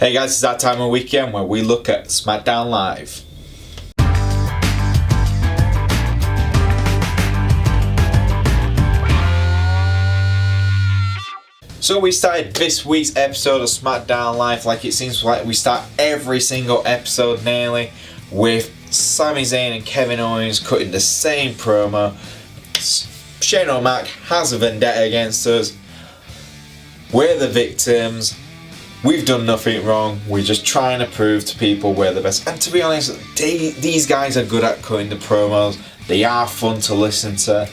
Hey guys, it's that time of weekend where we look at SmackDown Live. So we started this week's episode of SmackDown Live like it seems like we start every single episode nearly with Sami Zayn and Kevin Owens cutting the same promo. Shane O'Mac has a vendetta against us. We're the victims. We've done nothing wrong. We're just trying to prove to people we're the best. And to be honest, these guys are good at cutting the promos. They are fun to listen to.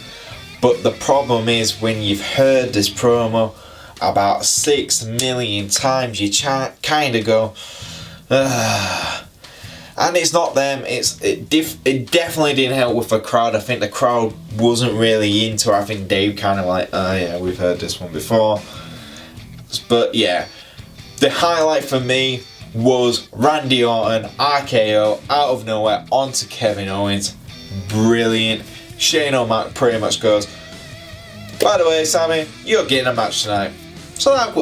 But the problem is when you've heard this promo about 6 million times, you kind of go, ugh. And it's not them. It definitely didn't help with the crowd. I think the crowd wasn't really into it. I think Dave kind of like, oh yeah, we've heard this one before. But yeah. The highlight for me was Randy Orton, RKO, out of nowhere, onto Kevin Owens. Brilliant. Shane O'Mac pretty much goes, by the way, Sami, you're getting a match tonight. So that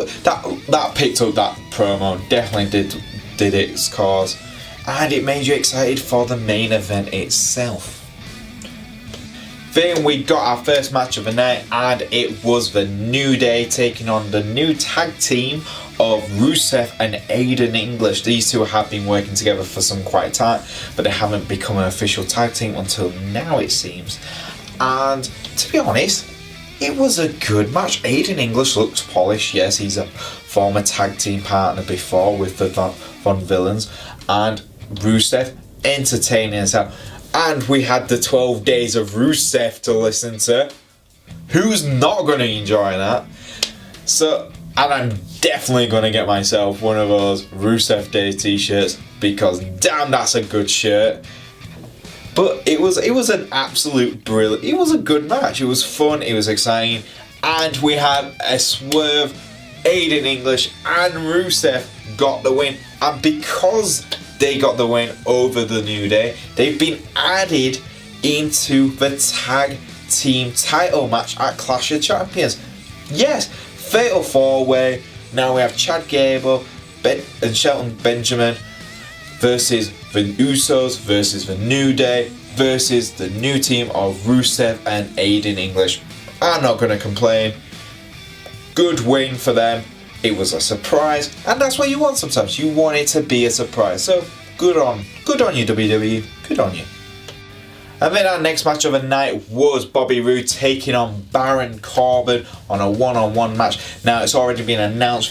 picked up that promo, definitely did its cause. And it made you excited for the main event itself. Then we got our first match of the night, and it was the New Day taking on the new tag team of Rusev and Aiden English. These two have been working together for some quite time, but they haven't become an official tag team until now, it seems. And to be honest, it was a good match. Aiden English looks polished. Yes, he's a former tag team partner before with the Von Villains, and Rusev entertaining as hell. And we had the 12 days of Rusev to listen to. Who's not going to enjoy that? So, and I'm definitely going to get myself one of those Rusev Day t-shirts because damn, that's a good shirt. But it was an absolute brilliant. It was a good match. It was fun. It was exciting, and we had a swerve. Aiden English and Rusev got the win, and because they got the win over the New Day, they've been added into the tag team title match at Clash of Champions. Yes, Fatal 4-Way. Now we have Chad Gable and Shelton Benjamin versus the Usos versus the New Day versus the new team of Rusev and Aiden English. I'm not going to complain. Good win for them. It was a surprise, and that's what you want sometimes. You want it to be a surprise. So good on you, WWE. Good on you. And then our next match of the night was Bobby Roode taking on Baron Corbin on a one-on-one match. Now it's already been announced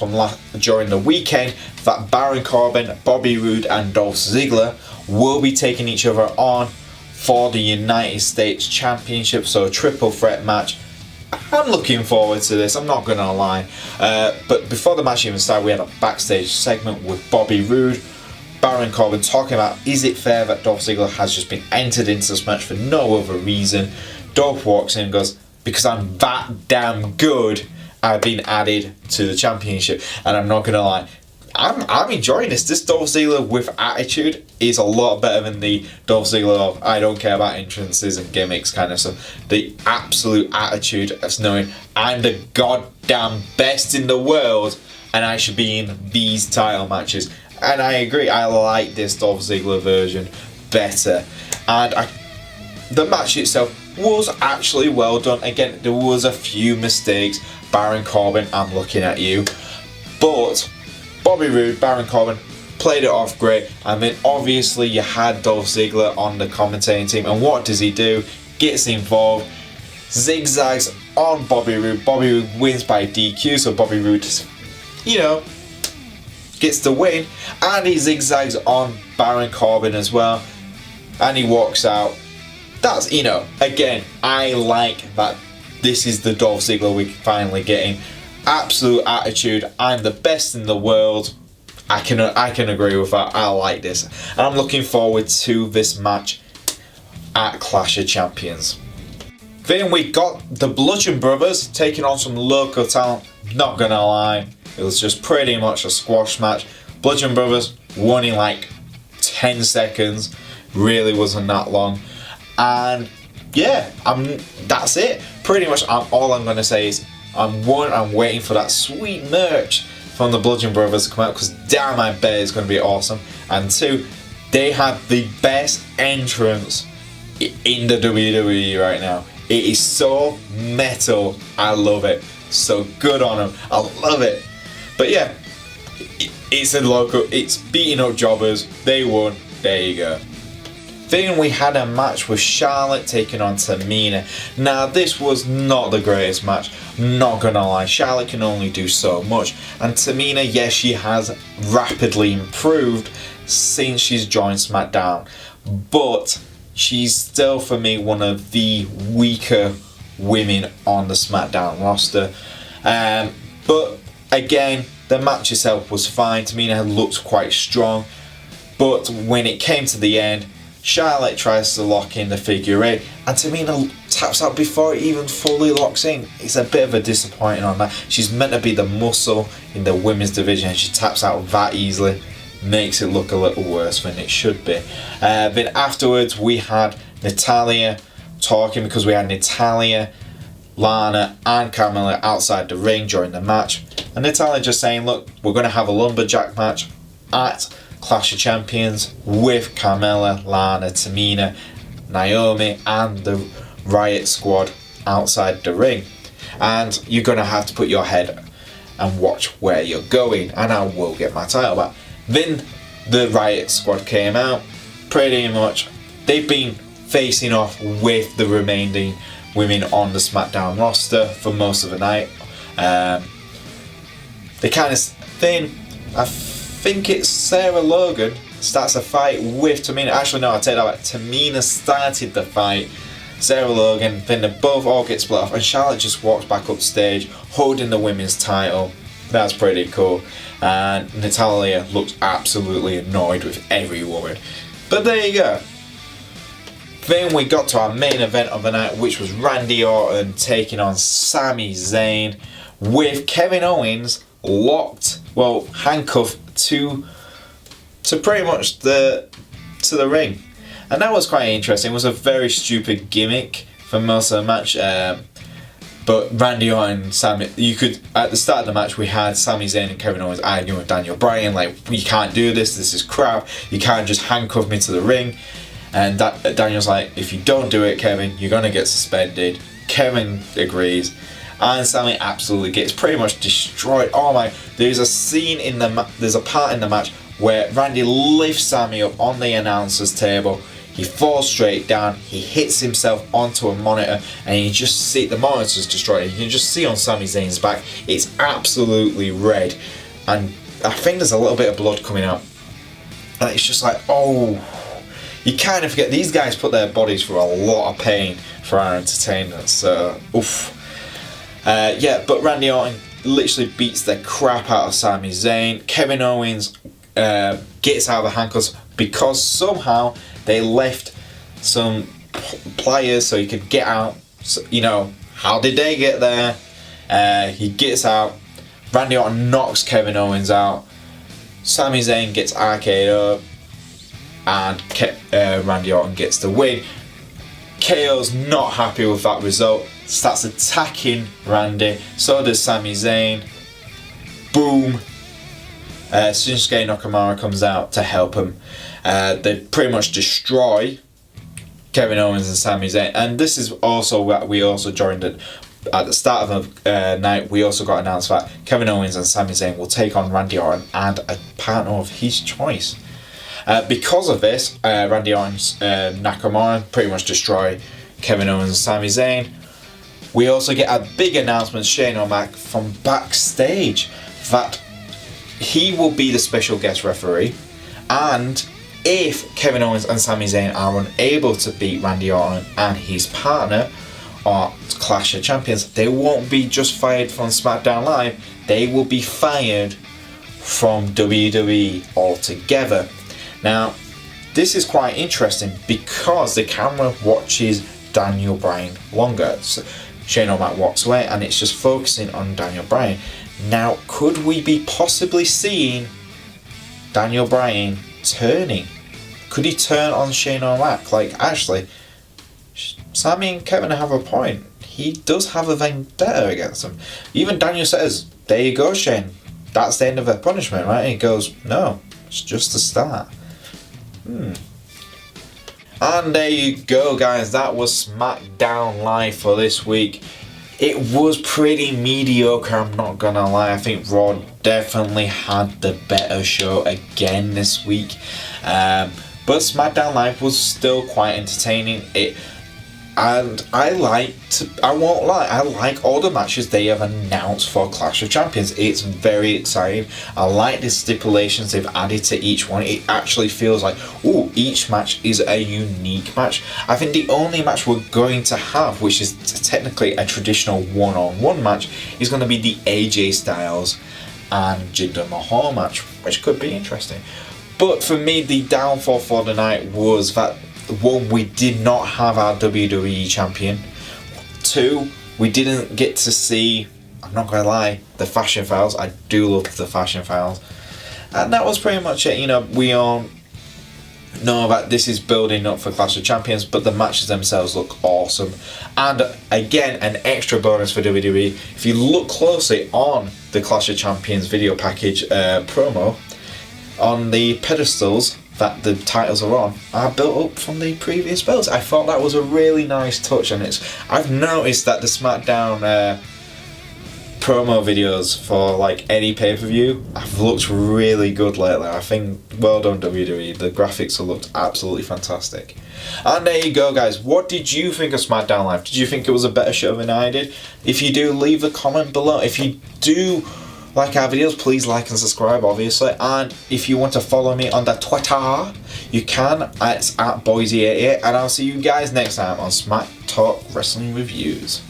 during the weekend that Baron Corbin, Bobby Roode, and Dolph Ziggler will be taking each other on for the United States Championship. So a triple threat match. I'm looking forward to this, I'm not going to lie. But before the match even started, we had a backstage segment with Bobby Roode, Baron Corbin talking about, is it fair that Dolph Ziggler has just been entered into this match for no other reason? Dolph walks in and goes, because I'm that damn good, I've been added to the championship. And I'm not going to lie, I'm enjoying this. This Dolph Ziggler with attitude is a lot better than the Dolph Ziggler of I don't care about entrances and gimmicks kind of stuff. The absolute attitude of knowing I'm the goddamn best in the world and I should be in these title matches. And I agree, I like this Dolph Ziggler version better. And the match itself was actually well done. Again, there was a few mistakes. Baron Corbin, I'm looking at you. But Bobby Roode, Baron Corbin played it off great, and then obviously you had Dolph Ziggler on the commentating team, and what does he do? Gets involved, zigzags on Bobby Roode. Bobby Roode wins by DQ, so Bobby Roode, gets the win, and he zigzags on Baron Corbin as well, and he walks out. That's, again, I like that this is the Dolph Ziggler we're finally getting. Absolute attitude, I'm the best in the world. I can agree with that. I like this, and I'm looking forward to this match at Clash of Champions. Then we got the Bludgeon Brothers taking on some local talent. Not gonna lie, it was just pretty much a squash match. Bludgeon Brothers won in like 10 seconds. Really wasn't that long, and yeah, that's it. Pretty much, all I'm gonna say is I'm waiting for that sweet merch from the Bludgeon Brothers to come out, because damn, I bet it's going to be awesome. And 2, they have the best entrance in the WWE right now. It is so metal. I love it. So good on them. I love it. But yeah, it's a local. It's beating up jobbers. They won. There you go. Then we had a match with Charlotte taking on Tamina. Now this was not the greatest match, not gonna lie. Charlotte can only do so much, and Tamina, yes, she has rapidly improved since she's joined SmackDown, but she's still for me one of the weaker women on the SmackDown roster. But again, the match itself was fine. Tamina looked quite strong, but when it came to the end, Charlotte tries to lock in the figure 8 and Tamina taps out before it even fully locks in. It's a bit of a disappointing on that. She's meant to be the muscle in the women's division and she taps out that easily. Makes it look a little worse than it should be. Then afterwards we had Natalya talking, because we had Natalya, Lana and Carmella outside the ring during the match. And Natalya just saying, look, we're going to have a lumberjack match at Clash of Champions with Carmella, Lana, Tamina, Naomi and the Riott Squad outside the ring, and you're gonna have to put your head and watch where you're going, and I will get my title back. Then the Riott Squad came out. Pretty much they've been facing off with the remaining women on the SmackDown roster for most of the night. They kind of I think it's Sarah Logan starts a fight with Tamina. Actually, no, I take that back. Tamina started the fight. Sarah Logan, then they both all get split off, and Charlotte just walks back up stage holding the women's title. That's pretty cool. And Natalya looks absolutely annoyed with every woman. But there you go. Then we got to our main event of the night, which was Randy Orton taking on Sami Zayn, with Kevin Owens handcuffed to pretty much to the ring. And that was quite interesting. It was a very stupid gimmick for most of the match. But Randy Orton and Sami, you could, at the start of the match, we had Sami Zayn and Kevin Owens arguing with Daniel Bryan, like, we can't do this, this is crap, you can't just handcuff me to the ring. And Daniel's like, if you don't do it, Kevin, you're going to get suspended. Kevin agrees. And Sami absolutely gets pretty much destroyed. Oh my, there's a part in the match where Randy lifts Sami up on the announcer's table. He falls straight down, he hits himself onto a monitor, and you just see the monitor's destroyed. You can just see on Sami Zayn's back, it's absolutely red. And I think there's a little bit of blood coming out. And it's just like, oh, you kind of forget these guys put their bodies through a lot of pain for our entertainment. So, oof. But Randy Orton literally beats the crap out of Sami Zayn. Kevin Owens gets out of the handcuffs because somehow they left some pliers so he could get out. So, how did they get there? He gets out. Randy Orton knocks Kevin Owens out. Sami Zayn gets RKO'd and Randy Orton gets the win. KO's not happy with that result, starts attacking Randy, so does Sami Zayn. Boom. Shinsuke Nakamura comes out to help him. They pretty much destroy Kevin Owens and Sami Zayn, and this is also what we also joined at the start of the night. We also got announced that Kevin Owens and Sami Zayn will take on Randy Orton and a partner of his choice. Because of this, Randy Orton's Nakamura pretty much destroy Kevin Owens and Sami Zayn. We also get a big announcement, Shane O'Mac from backstage, that he will be the special guest referee, and if Kevin Owens and Sami Zayn are unable to beat Randy Orton and his partner or Clash of Champions, they won't be just fired from SmackDown Live, they will be fired from WWE altogether. Now, this is quite interesting because the camera watches Daniel Bryan longer. So Shane O'Mac walks away and it's just focusing on Daniel Bryan. Now, could we be possibly seeing Daniel Bryan turning? Could he turn on Shane O'Mac? Like, actually, Sami and Kevin have a point. He does have a vendetta against him. Even Daniel says, there you go, Shane. that's the end of her punishment, right? And he goes, no, it's just the start. And there you go, guys. That was SmackDown Live for this week. It was pretty mediocre, I'm not gonna lie. I think Raw definitely had the better show again this week. But SmackDown Live was still quite entertaining. And I won't lie, I like all the matches they have announced for Clash of Champions. It's very exciting. I like the stipulations they've added to each one. It actually feels like, ooh, each match is a unique match. I think the only match we're going to have, which is technically a traditional one-on-one match, is going to be the AJ Styles and Jinder Mahal match, which could be interesting. But for me, the downfall for the night was that, one, we did not have our WWE champion. Two, we didn't get to see, I'm not gonna lie, the Fashion Files. I do love the Fashion Files. And that was pretty much it. You know, we all know that this is building up for Clash of Champions, but the matches themselves look awesome. And again, an extra bonus for WWE. If you look closely on the Clash of Champions video package promo, on the pedestals that the titles are on are built up from the previous belts. I thought that was a really nice touch, and I've noticed that the SmackDown promo videos for like any pay-per-view have looked really good lately. I think, well done WWE, the graphics have looked absolutely fantastic. And there you go, guys. What did you think of SmackDown Live? Did you think it was a better show than I did? If you do, leave a comment below. If you do like our videos, please like and subscribe, obviously. And if you want to follow me on the Twitter, you can. It's at Boise88. And I'll see you guys next time on Smack Talk Wrestling Reviews.